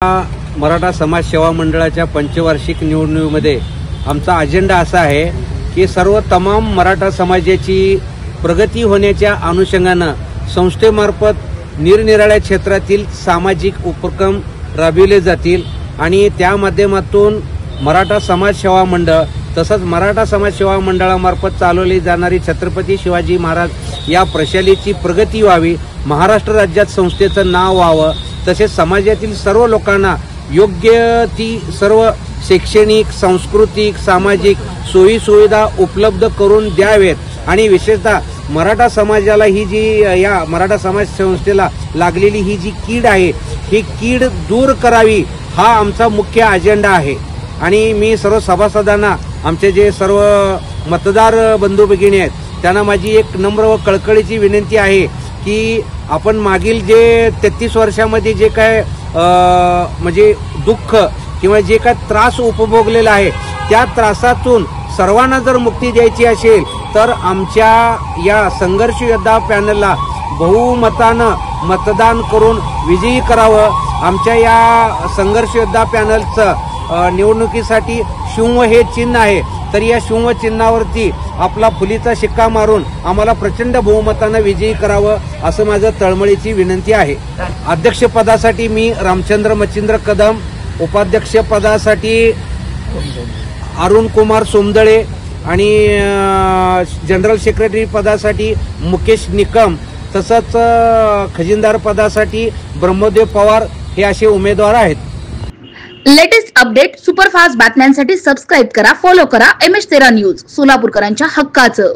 मराठा समाज सेवा मंडळाच्या पंचवार्षिक निवडणुकीमध्ये आमचा अजेंडा असा आहे की सर्व तमाम मराठा समाजाची प्रगती होण्याच्या अनुषंगाने संस्थेमार्फत निरनिराळ्या क्षेत्रातील सामाजिक उपक्रम राबविले जातील आणि त्या माध्यमातून मराठा समाज सेवा मंडळ तसंच मराठा समाज सेवा मंडळामार्फत चालवली जाणारी छत्रपती शिवाजी महाराज या प्रशालेची प्रगती व्हावी, महाराष्ट्र राज्यात संस्थेचं नाव व्हावं, तसेच समाजातील सर्व लोकांना योग्य ती सर्व शैक्षणिक, सांस्कृतिक, सामाजिक सोयी सुविधा उपलब्ध करून द्यावेत आणि विशेषतः मराठा समाजाला ही जी या मराठा समाज संस्थेला लागलेली ही जी कीड आहे ही कीड दूर करावी हा आमचा मुख्य अजेंडा आहे। आणि मी सर्व सभासदांना, आमचे जे सर्व मतदार बंधू भगिनी आहेत त्यांना माझी एक नम्र व कळकळीची विनंती आहे की आपण मागील जे 33 वर्षामध्ये जे काय म्हणजे दुःख किंवा जे काय त्रास उपभोगलेला आहे त्या त्रासातून सर्वांना जर मुक्ती द्यायची असेल तर आमच्या या संघर्ष योद्धा पॅनलला बहुमतानं मतदान करून विजयी करावं। आमच्या या संघर्ष योद्धा पॅनलचं निवडणुकीसाठी शिव हे चिन्ह आहे, तर या शिव चिन्हावरती आपला फुलीचा शिक्का मारून आम्हाला प्रचंड बहुमतानं विजयी करावं असं माझं तळमळीची विनंती आहे। अध्यक्षपदासाठी मी रामचंद्र मच्छिंद्र कदम, उपाध्यक्षपदासाठी अरुण कुमार सोमदळे आणि जनरल सेक्रेटरी पदासाठी मुकेश निकम तसंच खजिनदार पदासाठी ब्रह्मदेव पवार हे असे उमेदवार आहेत। लेटेस्ट अपडेट, सुपरफास्ट बातम्यांसाठी सबस्क्राइब करा, फॉलो करा MS13 न्यूज, सोलापूरकरांच्या हक्काचं।